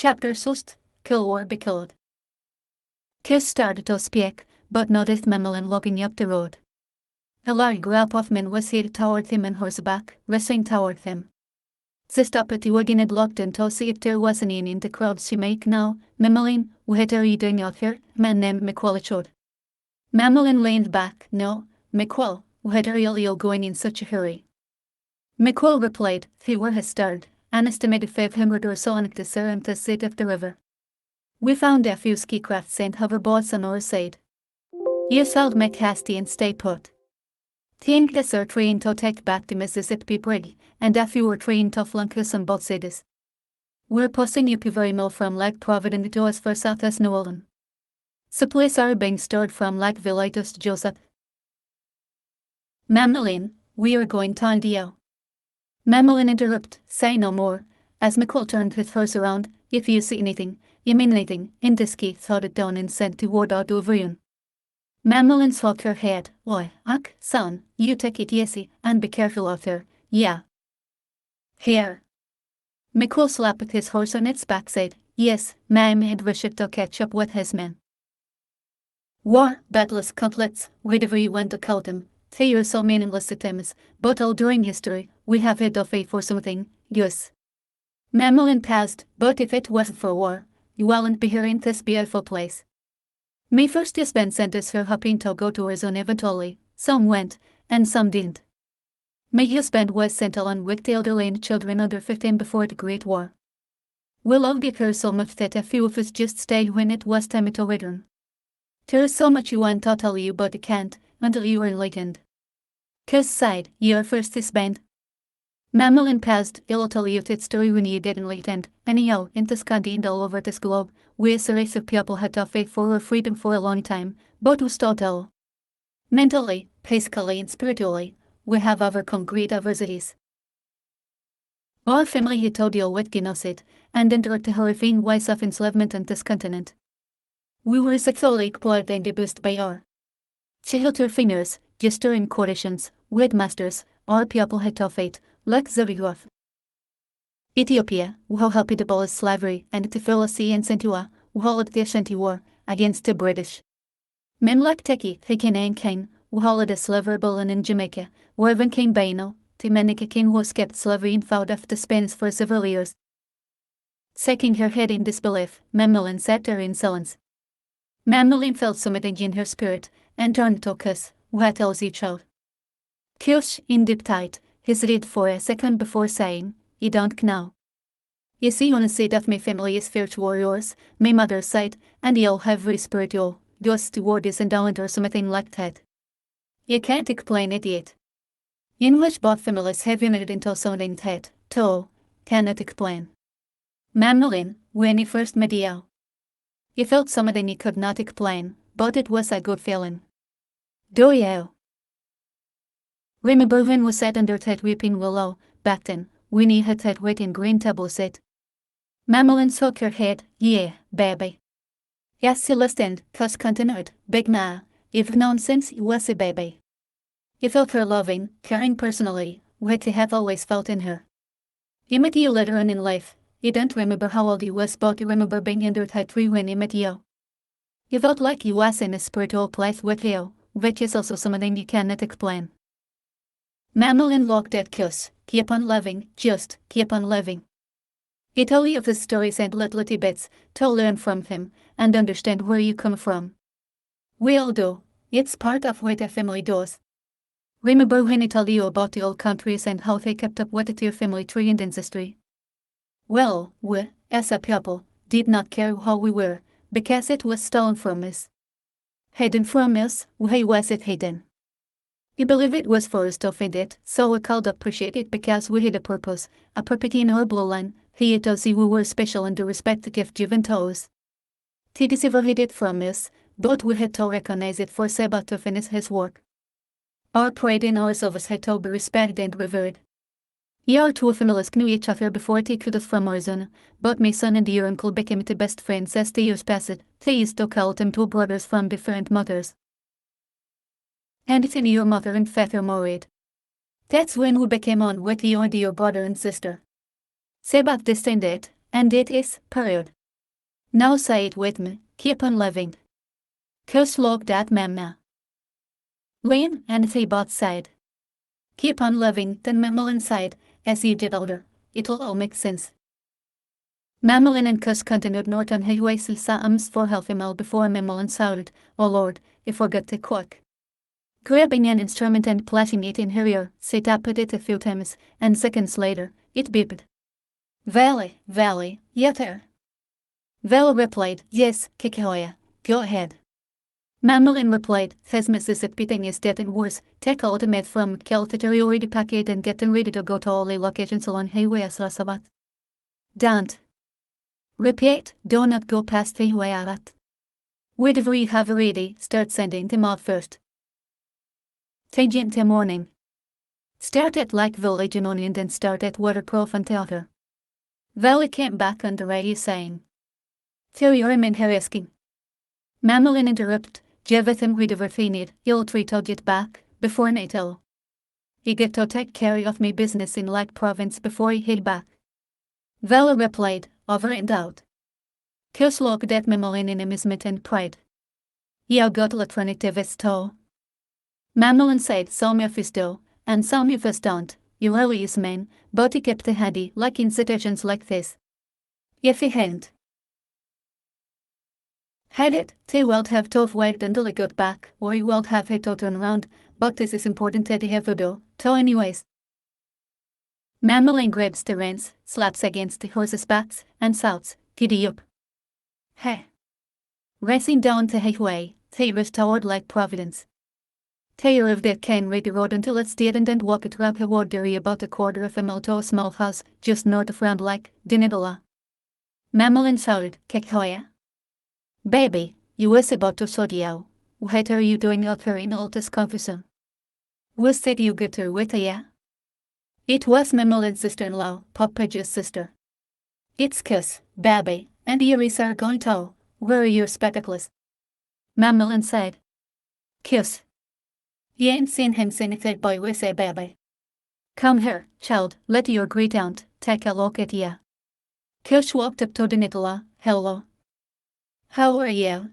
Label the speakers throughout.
Speaker 1: Chapter 3. Kill or be killed. Kiss started to speak, but noticed Mammalian walking up the road. A large group of men was headed toward him on horseback, racing toward him. They stopped at the wagon and looked in to see if there was any in the crowd she make now. Mammalian, what are you doing out here? Man named McQuall showed. Mammalian leaned back. No, McQuall, what are you going in such a hurry? McQuall replied, they were started, an estimated 500 or so on the surrounding side of the river. We found a few ski crafts and hoverboards on our side. You shall make hasty and stay put. The English are trying to take back the Mississippi bridge, and a few are trying to flank us on both sides. We're passing up very mill from Lake Providence to us for southwest New Orleans. Supplies are being stored from Lake Village to Joseph. Mammalian, we are going to India. Mammalian interrupted, say no more, as McQuall turned his horse around. If you see anything, you mean anything, in this key thought it down and said toward our Doverian. Mammalian shook her head. Oi, son, you take it easy, and be careful out there, yeah. Here. McQuall slapped his horse on its backside. Yes, ma'am had wished to catch up with his men. War, battles, cutlets, whatever you want to call them, they are so meaningless at times, but all during history, we have had to fight for something, yes. Mammalian passed, but if it wasn't for war, you wouldn't be here in this beautiful place. My first husband sent us here hoping to go to Arizona eventually. Some went, and some didn't. My husband was sent along with the elderly and children under 15 before the Great War. We loved it here so much that a few of us just stayed when it was time to return. There is so much you want to tell you but I can't, until you are enlightened. Kiss sighed, your first husband. Mammalian passed, I'll tell you its story when you get enlightened. Anyhow, in this country and all over this globe, we as a race of people had to fight for our freedom for a long time, but we still tell. Mentally, physically and spiritually, we have overcome great adversities. Our family had to deal with genocide, and endured the horrifying ways of enslavement on this continent. We were sexually exploited and abused by our child refiners, gesturing coalitions, red masters, our people had to fight, like the Ethiopia, who helped abolish slavery and the fallacy and Sentua, who held the Ashanti War against the British. Men like Teki, Hikin and Kane, who held the slavery rebellion in Jamaica, where even King Baino, the Manica King was kept slavery and fought off the Spanish for several years. Shaking her head in disbelief, Mammalian sat there in silence. Mammalian felt something in her spirit, and turned to Kiss, who tells each out. Kiss, in deep tight, hesitated for a second before saying, you don't know. You see, on the side of my family is fierce warriors, my mother's side, and they all have very spiritual, just toward this endowment or something like that. You can't explain it yet. In which both families have united into something that, too, cannot explain. Mammalian, when he first met you, you felt something you could not explain, but it was a good feeling. Do you? Remember when we sat under that weeping willow, back then, when you had that waiting green table set? Mammalian shook her head. Yeah, baby. Yes, she listened, Cus continued, Big Ma, you've known since you was a baby. You felt her loving, caring personally, what you have always felt in her. You met you later on in life. You don't remember how old you was, but you remember being under that tree when you met you. You felt like you was in a spiritual place with you, which is also something you cannot explain. Mammalian looked at Kiss. Keep on living, just keep on living. He told you of his stories and little bits to learn from him and understand where you come from. We all do. It's part of what a family does. Remember when he told you about the old countries and how they kept up with your family tree and ancestry? Well, we, as a people, did not care how we were, because it was stolen from us. Hidden from us, why was it hidden? We believe it was for us to find it, so we called appreciate it because we had a purpose, a property in our bloodline. He had to see we were special and the respect the gift given to us. The deceiver hid it from us, but we had to recognize it for Seba to finish his work. Our pride in our service had to be respected and revered. Your two families knew each other before they could us from Arizona, but my son and your uncle became the best friends as the years passed. They used to call them two brothers from different mothers. And then your mother and father married. That's when we became on with you and your brother and sister. Seba descended, And it is, period. Now say it with me, keep on living. Kus looked at Memna. Rain and they both sighed. Keep on living, then Mamelin sighed, as he did older. It'll all make sense. Mamelin and Kus continued north on highway Sams for Helfimel before Mamelin shouted, "Oh Lord, I forgot to cook." Grabbing an instrument and plashing it in her ear, she tapped it a few times, and seconds later, it beeped. Valley, yet there. Val replied, "Yes, Kikahoya, go ahead." Mamelin replied, "Thes Mississippi is dead and worse, take ultimate from Keltateriori packet and getting ready to go to all the locations along highway Asasabat. Don't. Repeat, do not go past highway Arat. Whatever you have ready, start sending them out first. Tangent morning. Start at like village and onion then start at waterproof and theater." Valley came back on the radio saying, "Theorim in her asking." Mamelin interrupted, "Jevethim redeverfinid, you'll treat it back, before natal. You get to take care of me business in like province before you head back." Valley replied, over and out. Kus looked at Mamelin in amusement and pride. "You got alternative to." Mamelin said, "Some of us do, and some of us don't. You really is man, but he kept the handy like in situations like this. If he hadn't had it, they will have tough wait until he got back, or he will have had to turn around, but this is important that he have to do, so anyways." Mamelin grabs the reins, slaps against the horses' backs, and shouts, "Giddy up." Hey. Racing down the highway, they rushed toward Lake Providence. They arrived at Kenready Road until it's dead and then walked around the wood area about a quarter of a mile to a small house, just north of Round Lake, Dinidala. Mamelin shouted, "Kekhoya. Baby, you was about to Sodiao. What are you doing out here in all this confusion? Was that you get her with ya?" It was Mamelin's sister-in-law, Papa's sister. "It's Kus, baby, and here is our going to. Where are your spectacles?" Mamelin said. "Kus. You ain't seen him since that boy was a baby. Come here, child, let your great aunt take a look at ya." Kus walked up to Dinidala. "Hello. How are you?"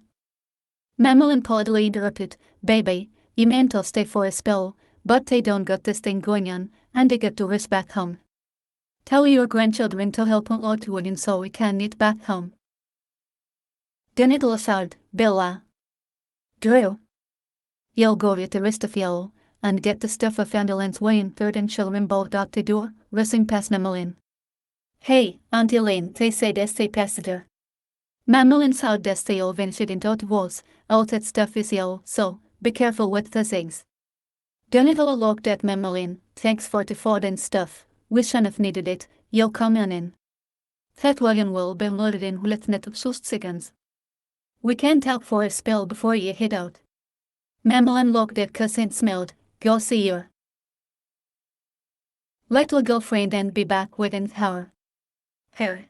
Speaker 1: Mamelin politely interrupted, "Baby, you meant to stay for a spell, but they don't got this thing going on, and they get to rush back home. Tell your grandchildren to help out to win so we can get back home." Dinidala shouted, "Bella. Drew. You'll go with the rest of y'all, and get the stuff of Andelin's way in third and children bolt out the door, rushing past Mamelin. Hey, Auntie Lane, they say that they passed her." Mamelin saw that they all ventured into the walls, all that stuff is yellow, so, be careful with the things. Dinidala looked at Mamelin, "Thanks for the food and stuff, we shouldn't have needed it, you'll come on in. That wagon will be loaded in with net of seconds. We can't talk for a spell before you head out." Mamelin looked at Kus and smiled, "Go see your little girlfriend and be back within an hour." Here.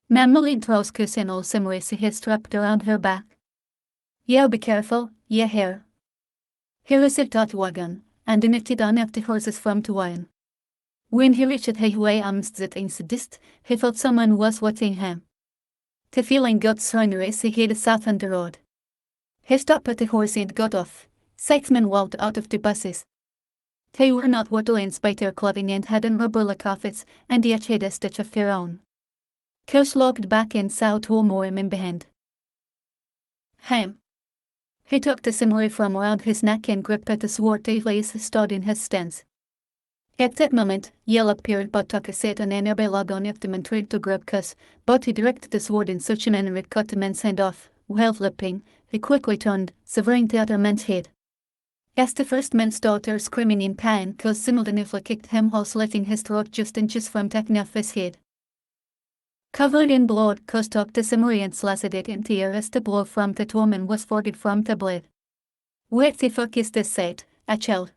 Speaker 1: Mamelin throws Kus in all similes he has strapped around her back. "Yeah, be careful, yeah here. Here is a tot wagon, and in it don't have the horses from to wine." When he reached highway Amsterdam incidist, he felt someone was watching him. The feeling got stronger as he headed south on the road. He stopped at the horse and got off. 6 men walked out of the buses. They were not Waterlands by their clothing and hadn't rubber outfits, and yet had a stitch of their own. Kus looked back and saw 2 more men behind him. He took the samurai from around his neck and gripped at the sword tightly as he stood in his stance. At that moment, Yell appeared but took a seat on an elbow log on of the man tried to grab Kus, but he directed the sword in such a manner it cut the man's hand off. While flipping, he quickly turned, severing the other man's head. As the first man's daughter screaming in pain, Kus simultaneously kicked him while slitting his throat just inches from taking off his head. Covered in blood, Kus took the samurai and slashed it into the air as the blow from that woman was forged from the blade. "What the fuck is this?" said a child.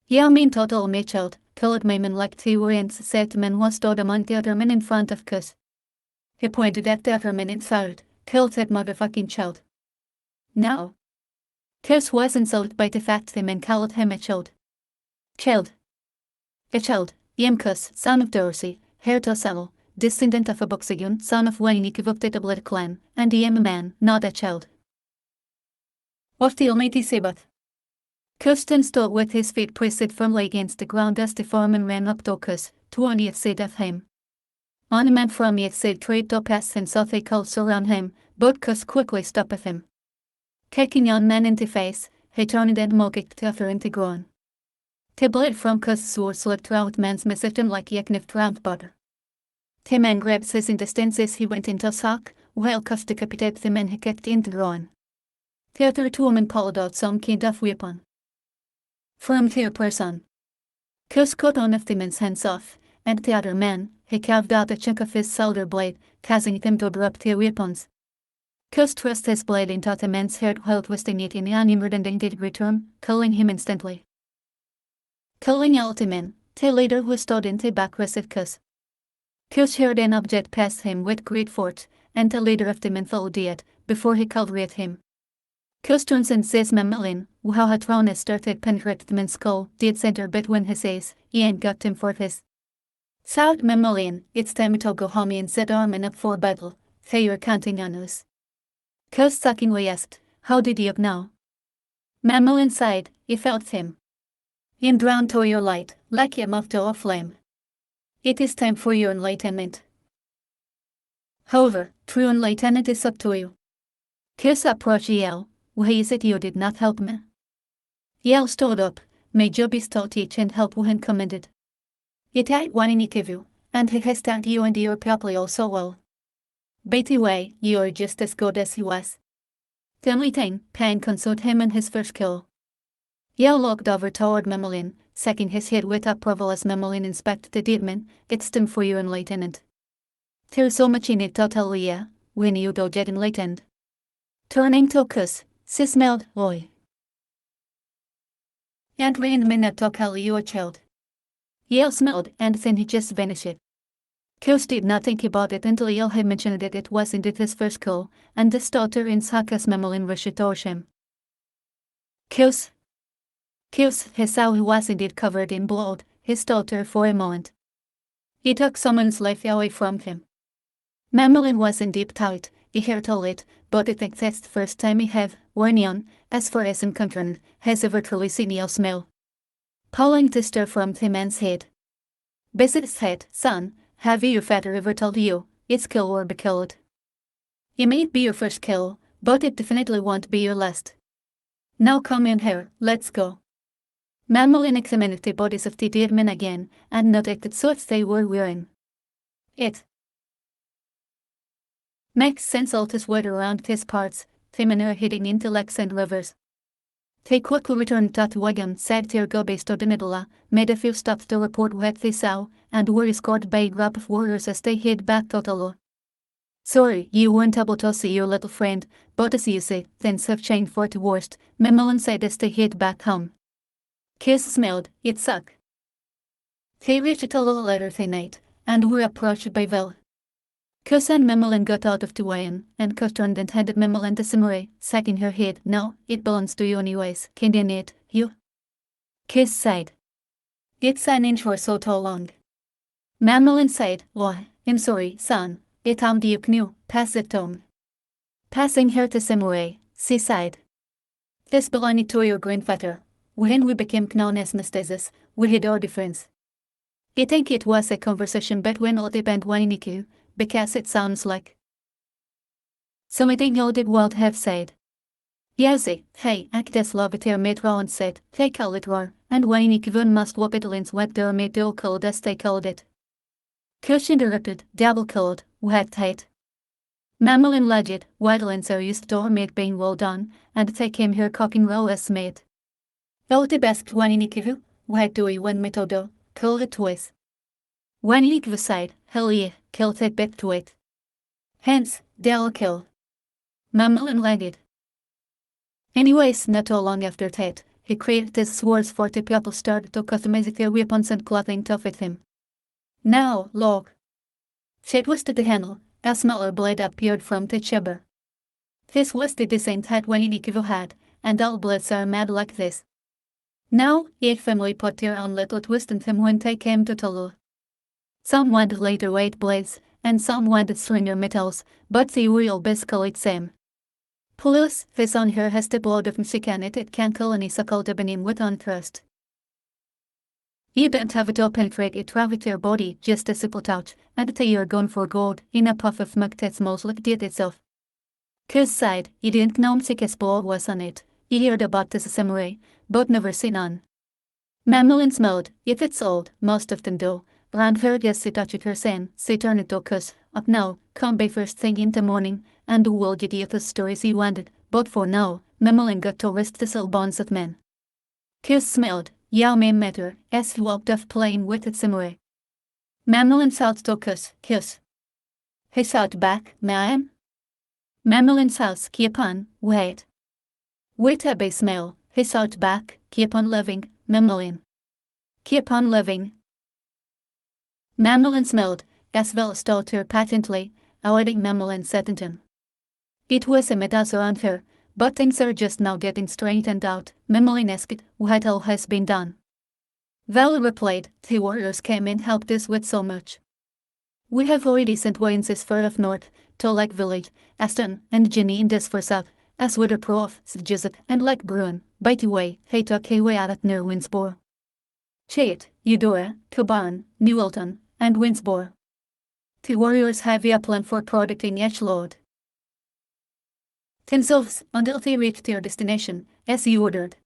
Speaker 1: "Yeah, mean total me child," told my man like the and said the man was stood among the other men in front of Kus. He pointed at the other man and shouted, "Kill that motherfucking child." Now. Kus was insulted by the fact the men called him a child. Child. A child, Kus, son of Dorsey, heir to Samuel, descendant of Aboksagun, son of Wainik of the Tablet clan, and I am a man, not a child. Of the Almighty Sabbath. Kirsten stood with his feet pressed firmly against the ground as the foreman ran up to Kus, to on yet said of him. On a man from yet said trade to pass and saw they called surround him, but Kus quickly stopped him. Kicking yon man into face, he turned and mocked tougher into groan. The blade from Kus' sword slipped out man's missifton like yaknif tramp butter. The man grabbed his instances he went into sock, while Kus decapitated the man he kicked into groan. The other two men pulled out some kind of weapon. From their person. Kus cut one of the man's hands off, and the other man, he carved out a chunk of his shoulder blade, causing them to drop their weapons. Kus thrust his blade into the man's head while twisting it in an unintended return, killing him instantly. Killing out the man, the leader who stood in the back rested Kus. Kus heard an object pass him with great force, and the leader of the men followed it, before he could reach him. Kus turns and says Mamalin, who had thrown a started penetrate the man's skull, did center between his eyes, and got him for his. Shout Mamalin, it's time to go home and set arming up for battle, they are counting on us. Kus suckingly asked, how did you know? Mamalin sighed, he felt him. In drowned to your light, like a moth to a flame. It is time for your enlightenment. However, true enlightenment is up to you. Kus approached Yale. Why is it you did not help me? Yale stood up, may you be still teach and help when commanded. It ain't one in you, and he has taught you and your people also well. By the way, you are just as good as he was. The only thing, pain consoled him in his first kill. Yale looked over toward Mamalin, shaking his head with approval as Mamalin inspected the dead man. It's time for you enlightenment. There's so much in it totally, yeah, when you do get enlightened. Turning to Kus, she smelled, oi. And rain minute to call you a child. Yale smelled, and then he just vanished. Kus did not think about it until Yale had mentioned that it was indeed his first kill, and this daughter in Sakas Mamalin rushed towards him. Kus, he saw he was indeed covered in blood, his daughter for a moment. He took someone's life away from him. Mamalin was in deep thought, he heard all it, but I think that's the first time he have, Warnion, as far as I'm concerned, has ever truly seen Yale smell. Pulling the stir from the man's head. Besides head, son, have your father ever told you, it's kill or be killed? It may be your first kill, but it definitely won't be your last. Now come in here, let's go. Mamalin examined the bodies of the dead men again, and noted the suits they were wearing. It makes sense all this weather around these parts, the men are heading into lakes and rivers. They quickly returned to the wagon, said their go based on the middle, made a few stops to report what they saw, and were escorted by a group of warriors as they head back to Tolo. Sorry, you weren't able to see your little friend, but as you say, things have changed for the worst, Mamalin said as they head back home. Kus smelled, it sucked. They reached Tolo later that night, and were approached by Vel. Kus and Mamalin got out of the wagon, and Kus turned and handed Mamalin the samurai, shaking her head. No, it belongs to you anyways, can't it, you? Kus sighed. It's an inch or so too long. Mamalin sighed, why, I'm sorry, son, it you knew, pass it to me. Passing her the samurai, she sighed. This belonged to your grandfather. When we became known as mistazes, we had our difference. I think it was a conversation between Odib and Wainiku, because it sounds like something Odib would have said. Yazi, hey, actes loviter metro and said, they call it war, and Wainikivun must wopidlins what their metal called as they called it. Kush interrupted, double called, what tight. Mamalin legit, widlins are used to made being well done, and they came here cooking raw as made. Odib asked Wainikivu, what do we want metodo, call it twice. Wainikivu sighed, hell yeah, kill that bit to it. Hence, they'll kill. Mamalin landed. Anyways, not too long after that, he created his swords for the people started to customize their weapons and clothing to fit him. Now, look. She twisted the handle, a smaller blade appeared from the chamber. This was the design that Wainikivu had, and all blades are made like this. Now, each family put their own little twist in them when they came to Tolu. Some wanted later weight blades, and some wanted stringer metals, but they were all basically the same. Plus, this on her has the blood of Mexicana it can colony suckle the benin with untrust. You don't have to penetrate it with your body, just a simple touch, and you're gone for gold, in a puff of muck that's mostly did itself. Cause side, you didn't know Mexicana's blood was on it, you heard about this same way, but never seen on. Mammalins mode, if it's old, most of them do, and her guess it touched her saying, say turn it to cause, up now, come by first thing in the morning, and we'll get you the stories you wanted, but for now, Mammalin got to rest the cell bonds of men. Cause smelled, Yao may matter, as he walked off playing with it some way. Mammalin south to kiss. He sought back, ma'am? Mammalin's house, keep on, wait. Wait a bay smell, he sought back, keep on living, Mammalin. Keep on living. Mammalin smelled, as well stole her patently, awaiting Mammalin Settington. It was a meadows around her, but things are just now getting straightened out, Mammalin asked what all has been done. Val replied, the warriors came and helped us with so much. We have already sent wains as far of north, to Lake Village, Aston, and Ajani in this for south, as with a prof, Jessup, and Lake Bruin, by the way, he took away out at near Winsboro. Chait, Eudora, Coban, Newelton, and Winsboro. The warriors have a plan for protecting each lord themselves until they reach their destination, as he ordered.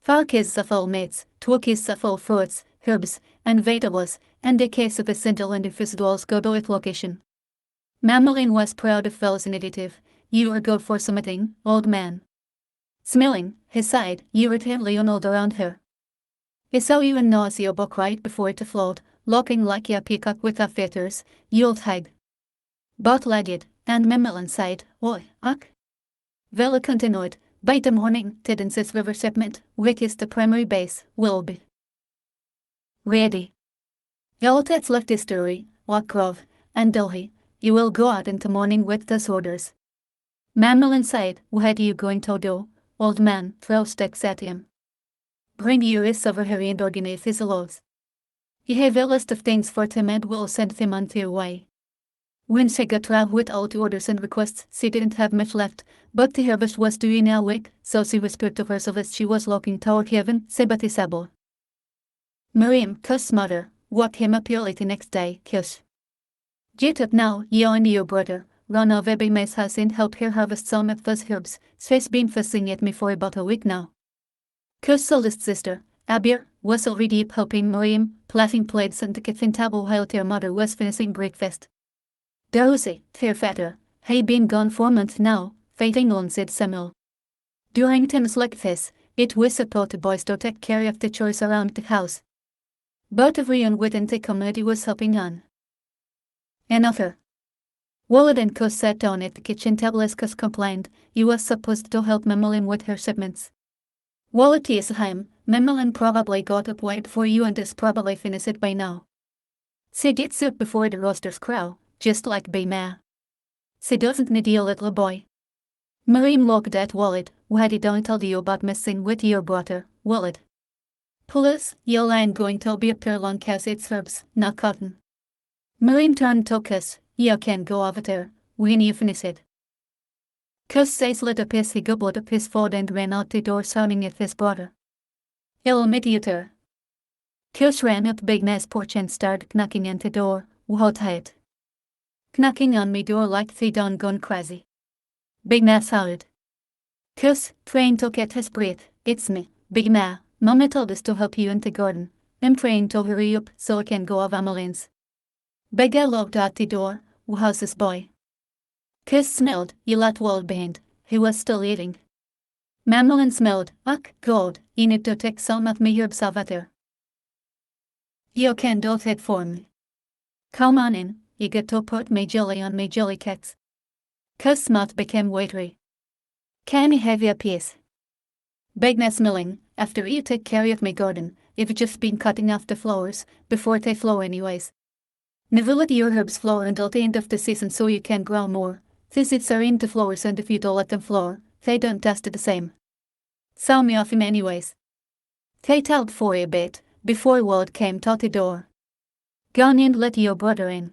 Speaker 1: 4 cases of all meats, 2 cases of all fruits, herbs, and vegetables, and a case of essential individuals go to its location. Mammalin was proud of Val's initiative. You are good for something, old man. Smelling, he sighed, irritably all around her. He saw you in nausea book right before it float, looking like a peacock with a feathers, you old hag. Both-legged, and Mammalin sighed, oi, ach. Vela continued, by the morning, Tidence's river segment, which is the primary base, will be ready. Yalatet's left history, Grove, and Delhi, you will go out in the morning with those orders. Mammalin sighed, what are you going to do, old man, throw sticks at him. Bring your wrists over her and organize his laws. You have a list of things for them and we'll send them on their way. When she got round with all the orders and requests, she didn't have much left, but the harvest was due in a week, so she whispered to herself as she was looking toward heaven, Sebati Sabo. Miriam, cuss mother, woke him up early the next day, kiss. Get up now, you and your brother, run over by my house and help her harvest some of those herbs, she's been fussing at me for about a week now. Cuss oldest sister, Abir, was already up helping Miriam, plaiting plates and the kitchen table while their mother was finishing breakfast. Dozy, fair fatter, he been gone 4 months now, fighting on said Samuel. During times like this, it was supposed the boys to take care of the chores around the house. But everyone within the community was helping on. Enough. Wallet and Cuss sat down at the kitchen table as Cuss complained, he was supposed to help Mammalin with her shipments. Wallet is home, Mammalin probably got up wait for you and is probably finished it by now. She did soup before the roasters crow, just like Bayma. She doesn't need a little boy. Miriam looked at Wallet, why did I tell you about messing with your brother, Wallet? Plus, you ain't going to be up there long cause it's herbs, not cotton. Miriam turned to Cuss, you can go over there, when you finish it. Cuss says lit up as he gobbled up his food and ran out the door shouting at his brother. I'll meet you there. Cuss ran up Big Na's porch and started knocking on the door, what it? Knocking on me door like they done gone crazy. Big Ma shouted. Cuss, trying to get his breath, it's me, Big Ma, Mama told us to help you in the garden. I'm trying to hurry up so I can go of Amalins. Big Ma looked out the door, how's this boy? Cuss smelled, you lot wall behind, he was still eating. Mammalin smelled, ach, God, you need to take some of me herbs over there. You can do that for me. Come on in. You get to put my jelly on my jelly cats. Cuss mouth became watery. Can I have a piece? Big Na smelling, after you take care of my garden, you've just been cutting off the flowers, before they flow anyways. Never let your herbs flow until the end of the season so you can grow more. These seeds are in the flowers and if you don't let them flow, they don't taste the same. Saw me off him anyways. They talked for a bit, before Walt came to the door. Gone and let your brother in.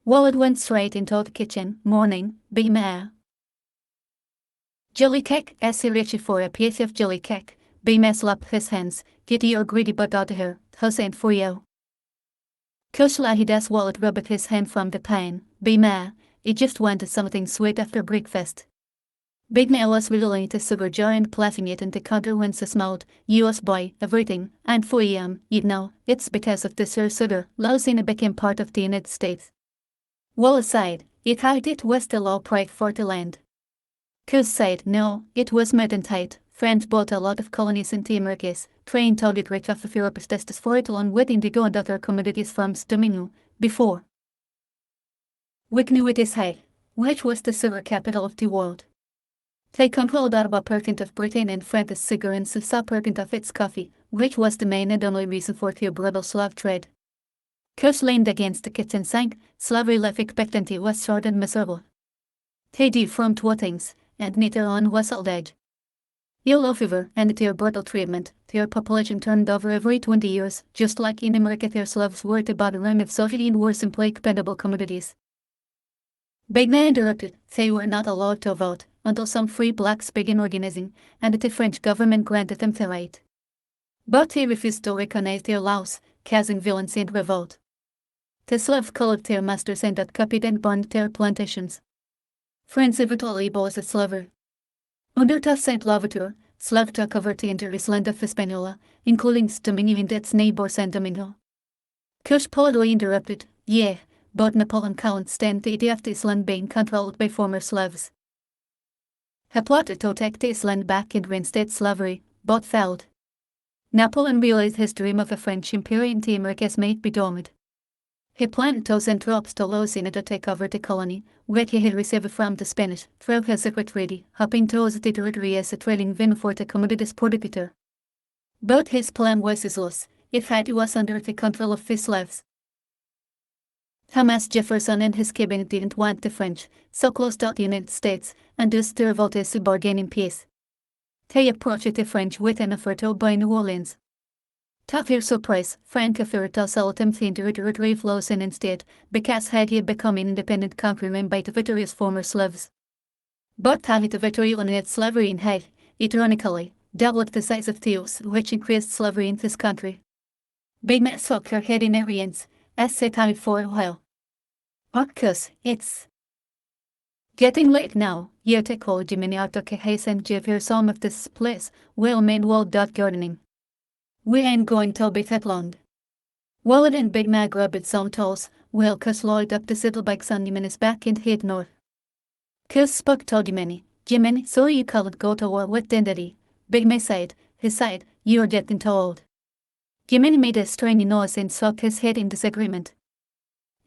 Speaker 1: Wallet went straight into the kitchen, mourning, be mare. Jelly cake, as he reached for a piece of jelly cake, be mare slapped his hands, get your greedy butt out of here, how's it for you? Kushla wallet rubbed his hand from the pain, be mare, he just wanted something sweet after breakfast. Big Mare was willing to sugar jar and placing it in the counter when she smiled, "US boy, everything, and for you know, it's because of this here sugar, Louisiana became part of the United States." Wallace sighed, "It had it was the law pride for the land." Coos said, "No, it was made and tight. France bought a lot of colonies in the Americas, trained to the rich of Europe's testes for it along with indigo and other commodities from Dominion, before. We knew it is high, which was the silver capital of the world. They controlled about 1% of Britain and France's sugar and 6% of its coffee, which was the main and only reason for the brutal slave trade." Coos leaned against the kitchen sink, slavery life expectancy was short and miserable. They deformed two things, and neither on was old age. Yellow fever and their brutal treatment, their population turned over every 20 years, just like in America their slaves were at the bottom rung of society and were simply expendable commodities. Big Man interrupted, they were not allowed to vote, until some free blacks began organizing, and the French government granted them the right. But they refused to recognize their laws, causing violence and revolt. The slaves killed their masters and copied and burned their plantations. France eventually abolished slavery. Under the Saint Lavateur, slaves took over the entire land of Hispaniola, including Dominion and its neighbor San Domingo. Kush politely interrupted, "Yeah, but Napoleon can't stand the idea of this land being controlled by former slaves. He plotted to take this land back and reinstate slavery, but failed. Napoleon realized his dream of a French empire in the Americas might be doomed. He planned to send troops to Louisiana to take over the colony, which he had received from the Spanish, through his secret treaty, hoping to use the territory as a trading venue for the commodities produced. But his plan was useless, if he was under the control of his slaves. Thomas Jefferson and his cabinet didn't want the French, so close to the United States, and thus they revolted to bargain in peace. They approached the French with an offer to buy New Orleans. To their surprise, Frank offered to sell them the territory of Louisiana instead, because he had become an independent country run by the victorious former slaves. But the victory eliminated slavery in Haiti, ironically, doubled the size of the US, which increased slavery in this country. Big Man shook her head in arrogance, as they thought for a while. "Because it's getting late now, you take call Jimmy out to haste and give her some of this place, well meanwhile gardening. We ain't going to be that long." Wallet and Big Mag rubbed some toes, while Cuss lolled up the saddlebags on Jimmy's back and head north. Cuss spoke to Jimmy, "So you can't go to war with Dendity." Big Mag sighed, "You're getting too old." Jimmy made a strange noise and shook his head in disagreement.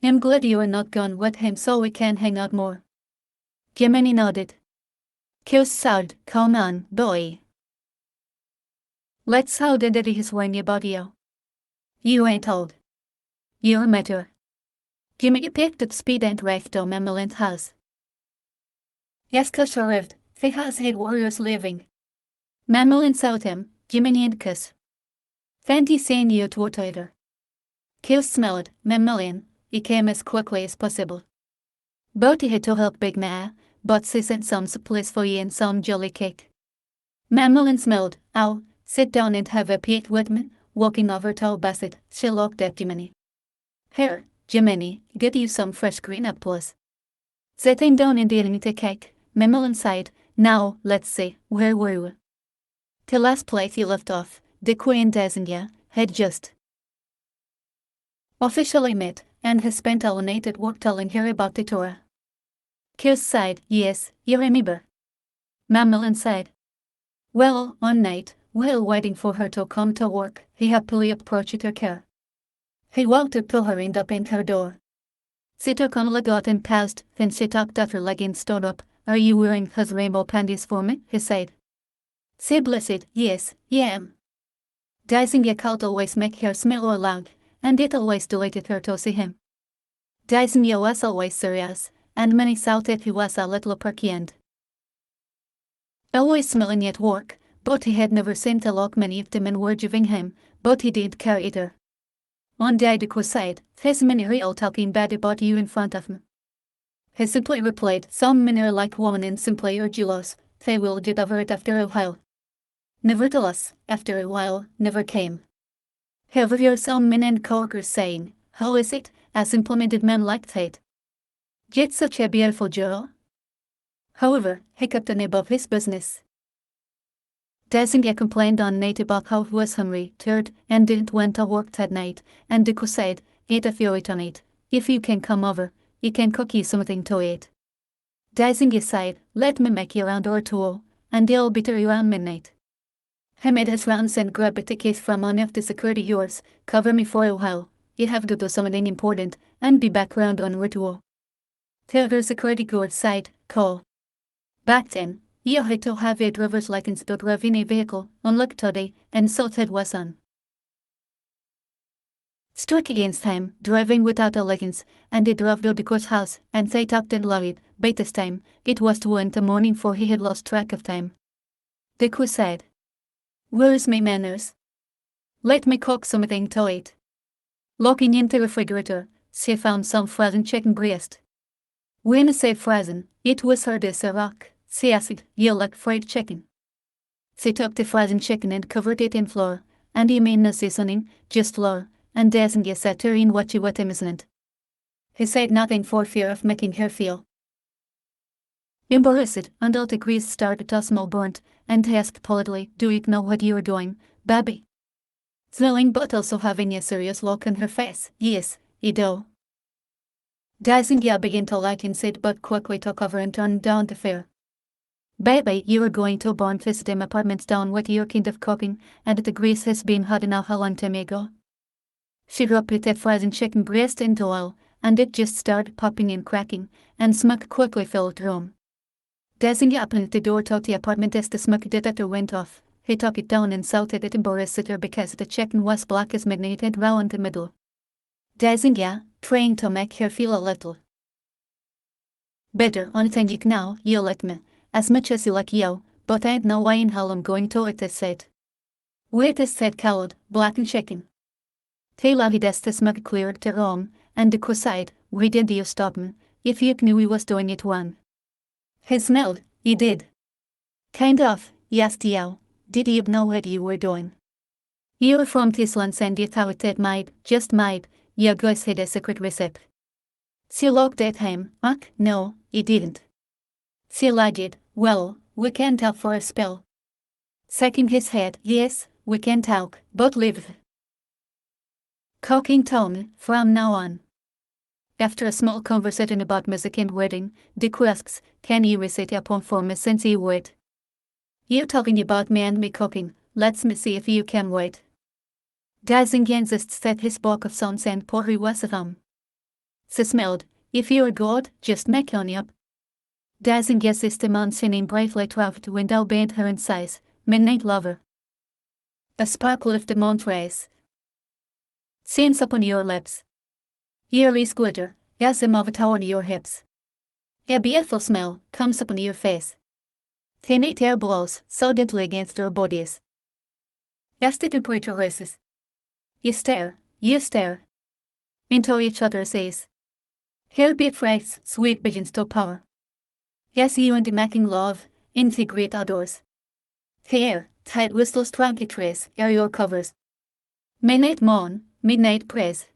Speaker 1: "I'm glad you're not gone with him so we can hang out more." Jimmy nodded. Cuss sighed, "Come on, boy. Let's how Dendity is worrying about you. You ain't old. You're mature." Jimmy picked up speed and raced to Mammaline's house. Yes, Cuss arrived. The house had warriors living. Mammaline saw him, Jimmy and Cuss. "Fancy seeing you two together." Cuss smiled, "Mammaline," he came as quickly as possible. But he had to help Big Ma, but she sent some supplies for you and some jelly cake. Mammaline smiled, "Oh, sit down and have a peat with me." Walking over to Bassett, she looked at Jiminy. "Here, Jiminy, get you some fresh green apples." Sitting down and eating the cake, Mammaline sighed, "Now, let's see, where were we?" The last place he left off, De'Que and Ajani had just officially met, and he spent all night at work telling her about the Torah. Cuss sighed, "Yes, you remember." Mammaline sighed. Well, one night, while waiting for her to come to work, he happily approached her car. He walked up to her and opened her door. She took on a got and paused, then she tucked out her leg and stood up. "Are you wearing his rainbow panties for me?" he said. She blushed, "Yes, yeah am." Ajani could always make her smile loud, and it always delighted her to see him. Ajani was always serious, and many thought that he was a little perky and always smiling at work, but he had never seen the look many of the men were giving him, but he didn't care either. on De'Que said, "There's many real talking bad about you in front of me." He simply replied, "Some men are like women and simply are jealous, they will get over it after a while." Nevertheless, after a while, never came. He overheard some men and coworkers saying, "How is it, as implemented men like that? Get such a beautiful girl?" However, he kept on above his business. De'Que complained on night about how he was hungry, tired, and didn't want to work that night, and De'Que said, "Eat if you're on it. If you can come over, you can cook you something to eat." De'Que said, "Let me make you a round or two, and you'll be through around midnight." He made his rounds and grabbed a ticket from one of the security guards. "Cover me for a while, you have to do something important, and be back around on ritual." The other security guard said, "Call." Back then, you had to have a driver's license to drive in a vehicle, unlike today, and so that was on. Struck against him, driving without a license, and he drove to De'Que's house, and they talked and loved. By this time, it was 2 in the morning, for he had lost track of time. De'Que said, "Where's my manners? Let me cook something to eat." Looking in the refrigerator, she found some frozen chicken breast. When I say frozen, it was hard as a rock. She asked, "You like fried chicken?" She took the frozen chicken and covered it in flour, and he made no seasoning, just flour, and De'Que sat her in watching with amusement. He said nothing for fear of making her feel embarrassed until the grease started to smell burnt, and he asked politely, "Do you know what you're doing, baby?" Smiling but also having a serious look on her face. "Yes, I do." De'Que began to like and said but quickly took over and turned down the fare. "Baby, you're going to burn this damn apartment down with your kind of cooking, and the grease has been hot enough a long time ago." She dropped the frozen chicken breast into oil, and it just started popping and cracking, and smoke quickly filled the room. De'Que opened the door to the apartment as the smoke detector went off. He took it down and saw that it embarrassed her because the chicken was black as midnight and raw in the middle. De'Que, trying to make her feel a little better, "Only thing now, you like me, as much as you like you, but I don't know why in hell I'm going to eat this set. Wait is that cold, blackened chicken." They laughed as the smoke cleared the room, and De'Que said, "Why did you stop me, if you knew we was doing it wrong?" He smiled. "You did." "Kind of, yes you. Did you know what you were doing? You're from this land and you thought that just might, you guys had a secret recipe." She looked at him. No, he didn't." She lied. "Well, we can talk for a spell." Shaking his head, "Yes, we can talk, but leave cooking tone from now on." After a small conversation about music and wedding, De'Que asks, "Can you recite a poem for me since you wait? You talking about me and me cooking, let's me see if you can wait." De'Que insists that his book of songs and poetry was at home. She smiled. "If you're good, just make on up." De'Que sees the moon shining brightly through the window behind her and sighs, "Midnight lover." A sparkle of the moon rays shines upon your lips. Your eyes glitter, as the moth on your hips. A beautiful smile comes upon your face. The night air blows so gently against your bodies. As the temperature rises, you stare into each other's eyes. Heartbeat breaks, sweet begins to power. As you and the making love, in the great outdoors. The air, tight whistles trumpetries, are your covers. Midnight moon, midnight praise.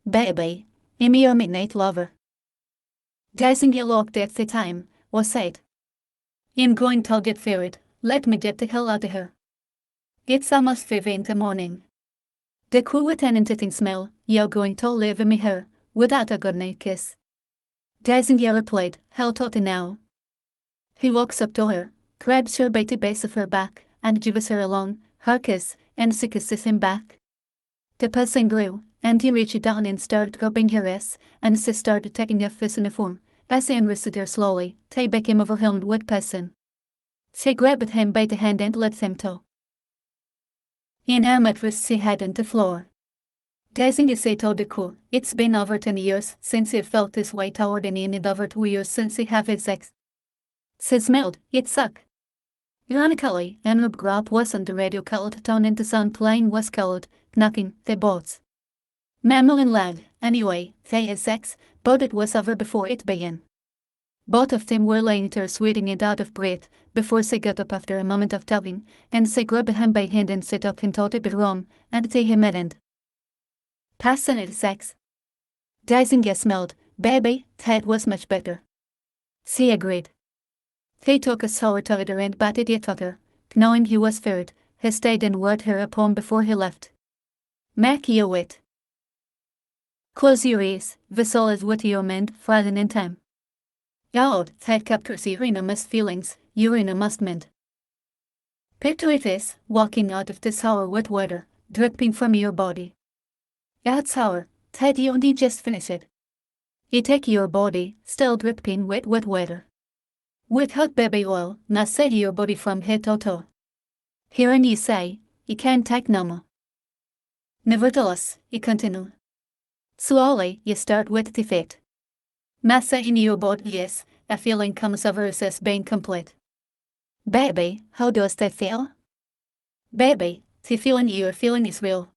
Speaker 1: Baby, I'm your midnight lover. De'Que looked at the time, was said, "I'm going to get married, let me get the hell out of here. It's almost 5 in the morning." De'Que with an intense smile, "You're going to leave me here, without a goodnight kiss." De'Que replied, "Hell to the now." He walks up to her, grabs her by the base of her back, and gives her a long, hard kiss, and she kisses him back. The passing grew, and he reached down and started rubbing her ass, and she started taking off his uniform. As he undressed her slowly, they became overwhelmed with passion. She grabbed him by the hand and let him go. In her mattress she had on the floor. De'Que said to De'Que, "It's been over 10 years since he felt this way toward me, and over 2 years since he have had sex." She smiled. "It sucked." Ironically, an Arab group was on the radio called Town, and the sound playing was called Knocking the Boats. Mammal and lad, anyway, they had sex, but it was over before it began. Both of them were laying there sweating and out of breath, before they got up after a moment of talking, and they grabbed him by hand and set up in the bedroom, and they him and passionate sex. Daisy smelled, baby, that was much better. She agreed. They took a sour together and batted each other, knowing he was feared. He stayed and wrote her a poem before he left. Make you wait. Close your ears, vessel is what you meant, frozen in time. Yaud, that captures Uranus feelings, Uranus must mend. Picture this, walking out of the sour wet water, dripping from your body. That's sour, that you only just finished. You take your body, still dripping wet water. With hot baby oil, massage your body from head to toe. Hearing you say, you can't take no more. Nevertheless, you continue. Slowly, you start with the feet. Massaging your body, yes, a feeling comes over us as being complete. Baby, how does that feel? Baby, the feeling you're feeling is real.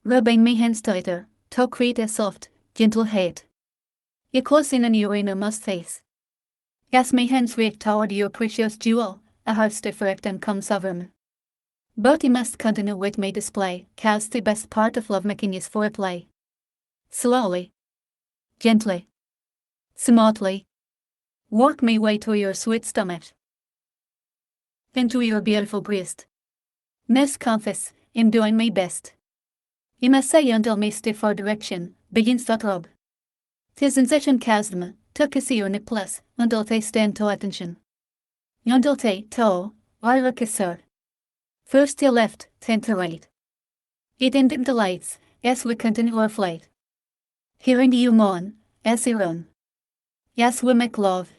Speaker 1: Rubbing my hands tighter, to create a soft, gentle head. You close in and you're in a must face. Yes, my hands reach toward your precious jewel, a heart's defect and comes over me. But you must continue with my display, cause the best part of lovemaking is foreplay. Slowly. Gently. Smoothly. Work my way to your sweet stomach. Into your beautiful breast. Must confess, I'm doing my best. You must say until my stiff direction begins to throb. The sensation caused me, took a see on a plus, until they stand to attention. Until they, to, I look a sir. First to left, then to right. It ended the lights, as we continue our flight. Hearing you moan, as you run. Yes, we make love.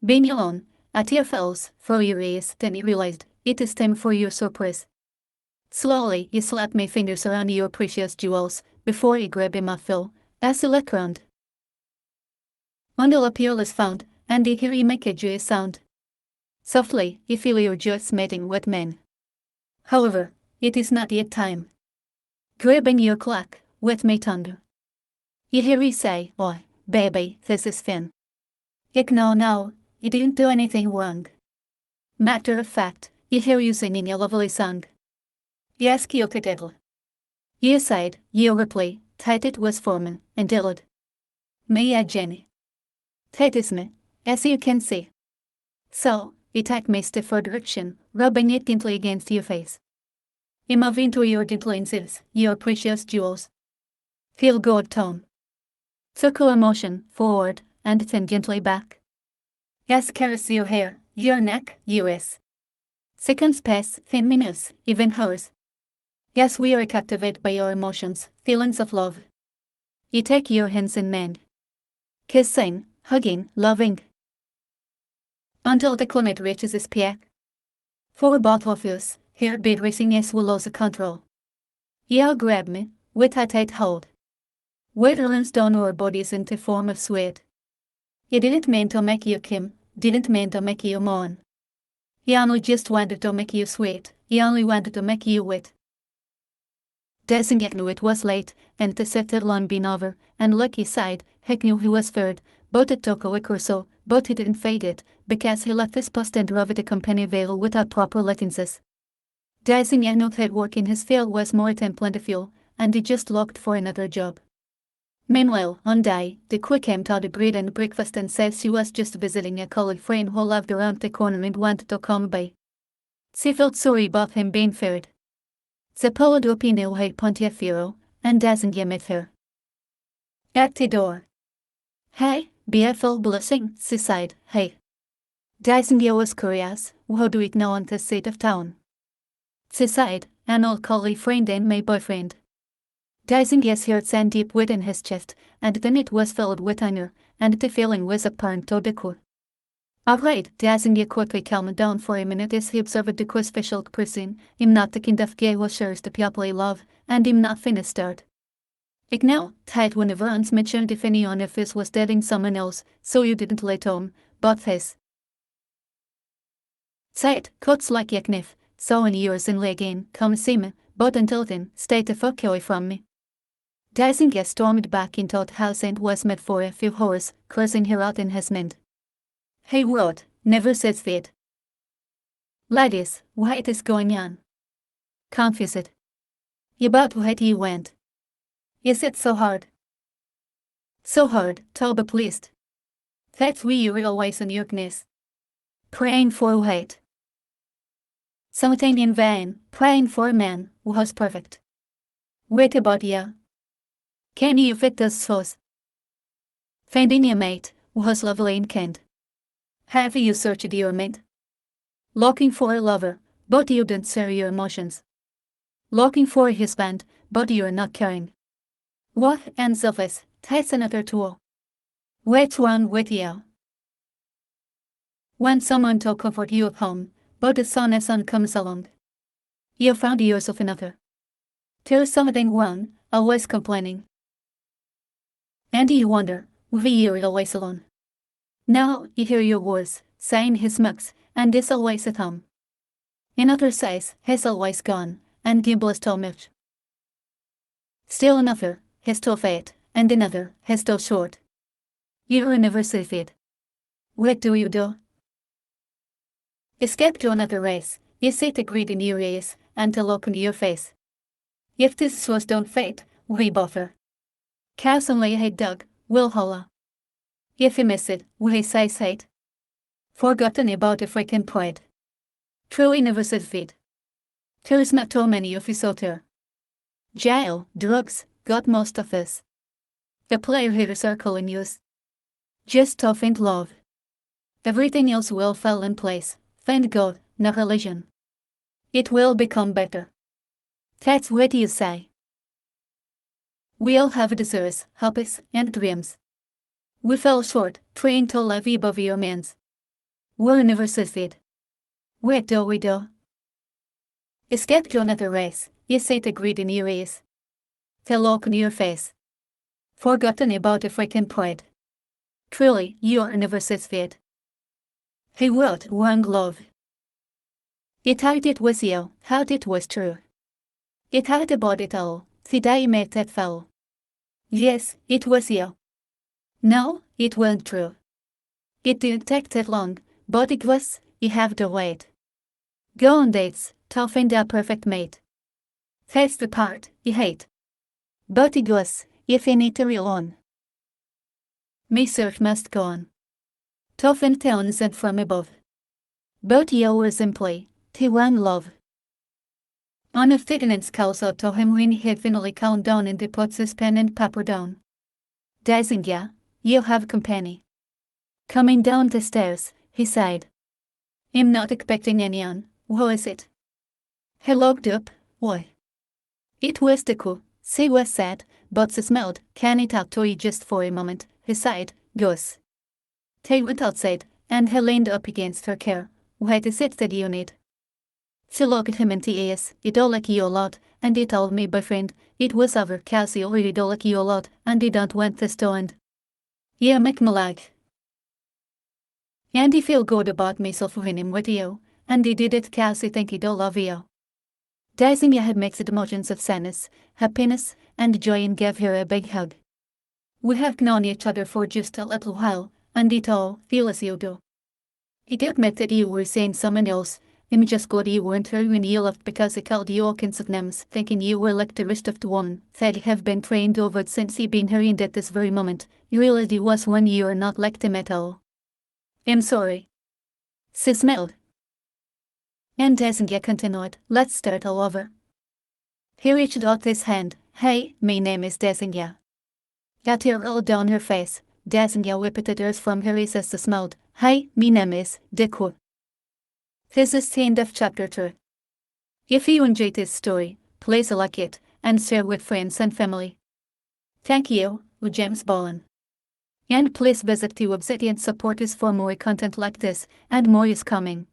Speaker 1: Being alone, at your fells, for your ears, then you realized, it is time for your surprise. Slowly, you slap my fingers around your precious jewels, before you grab in my fill, as you look round. Until a pearl is found, and you hear you make a joyous sound. Softly, you feel your joyous mating with men. However, it is not yet time. Grabbing your clock, with my thunder. You hear me say, oh, baby, this is fun. No, you didn't do anything wrong. Matter of fact, you hear you singing a lovely song. Yes, Kyokadedl. You said, you reply, that it was for me, and dilled. Me Ajani. That is me, as you can see. So, you take my stiff direction, rubbing it gently against your face. You move into your gentle lenses, your precious jewels. Feel good tone. Circle motion, forward, and then gently back. Yes, caress your hair, your neck, US. Seconds pass, then minutes, even hours. Yes, we are captivated by your emotions, feelings of love. You take your hands in mine. Kissing, hugging, loving. Until the climate reaches its peak. For both of us, heartbeat racing as we lose control. You grab me, with a tight hold. Weight runs down our bodies into form of sweat. You didn't mean to make you Kim, didn't mean to make you moan. You only just wanted to make you sweat, you only wanted to make you wet. Dancing knew it was late, and the set deadline been over, and Lucky sighed, he knew he was feared, but it took a week or so, but he didn't fade it, because he left his post and drove at a company veil without proper licenses. Dancing knew that work in his field was more than plentiful, and he just looked for another job. Meanwhile, one day, De'Que came to the bread and breakfast and said she was just visiting a college friend who lived around the corner and wanted to come by. She felt sorry about him being feared. The poet opinio had Pontifiero, and doesn't met her. At the door. Hey, beautiful blessing, she sighed, hey. Doesn't was curious, how do it know on the seat of town? She sighed, an old college friend and my boyfriend. Daising's heart sank deep within his chest, and then it was filled with anger, and the feeling was apparent to De'Que. Alright, Daising quickly calmed down for a minute as he observed De'Que's facial person. I'm not the kind of guy who shares the people I love, and I'm not finished start. Ik know, that whenever once mentioned if anyone of his was dating someone else, so you didn't let him, but his. Said, cuts like yaknif, so in years in again, come see me, but until then, stay the fuck away from me. Dazinga stormed back into the house and was met for a few hours, cursing her out in his mind. Hey what, never says it. Ladies, what is going on? Confused. About what you went. Is it so hard? So hard, to be pleased. That we were always on your knees. Praying for what? Something in vain, praying for a man who was perfect. Wait about you. Can you fit us souls? Finding a mate who was lovely and kind. Have you searched your mate? Looking for a lover, but you don't share your emotions. Looking for a husband, but you are not caring. What ends of us, that's another tool. What's wrong with you? When someone to comfort you at home, but the sun comes along. You found yourself another. There's something wrong, always complaining. And you wonder, why you're always alone. Now you hear your voice, saying his mugs, and is always at home. Another says, he's always gone, and gibles too much. Still another, he's too fat, and another, he's too short. You're never safe it. What do you do? Escape to another race, you sit a greed in your ears, and to look in your face. If this was don't fate, we bother. Cows only hate dog, will holla. If he miss it, we say hate. Forgotten about a freaking pride. Truly never said feed. There's not too many of us out there. Jail, drugs, got most of us. The player hit a circle in use. Just to find love. Everything else will fall in place. Thank God, not religion. It will become better. That's what you say. We all have desires, hobbies, and dreams. We fell short, trying to live above your means. We'll never succeed. What do we do? Escape to another race, you say the greed in your ears. The look in your face. Forgotten about the freaking pride. Truly, you'll never succeed. He wrote wrong love. It had it was you, how it was true. It had about it all, the day you met that fellow. Yes, it was you. No, it wasn't true. It didn't take that long, but it was, you have to wait. Go on dates, to find a perfect mate. That's the part you hate. But it was, if you need to rely on. My search must go on. To find towns sent from above. But you were simply, the one love. On a fitness calls out to him when he had finally calmed down and puts his pen and paper down. Dazinga, you have company. Coming down the stairs, he sighed. I'm not expecting anyone, who is it? He looked up, why? It was De'Que, she was sad, but she smiled. Can I talk to you just for a moment? He sighed, goose. They went outside, and he leaned up against her chair. What is it that you need? She looked him in the eyes. You don't like you a lot, and he told me boyfriend, it was over cause you really don't like you a lot, and he don't want this to end. Yeah, make me like. And I feel good about myself when I'm with you, and he did it cause I think he don't love you. Dazinga had mixed emotions of sadness, happiness, and joy and gave her a big hug. We have known each other for just a little while, and it all feel as you do. He did admit that you were seeing someone else. I'm just glad you weren't here when you left because I called you all kinds of names, thinking you were like the rest of the women that have been trained over since you've been here and at this very moment. You reality was when you are not like them at all. I'm sorry. She smiled. And Dazinga continued, let's start all over. He reached out his hand. Hey, my name is Dazinga. Got tear rolled down her face. Dazinga whipped hers from her eyes as she smiled. Hey, my name is De'Que. This is the end of chapter 2. If you enjoyed this story, please like it, and share with friends and family. Thank you, James Bowen. And please visit the website and support us for more content like this, and more is coming.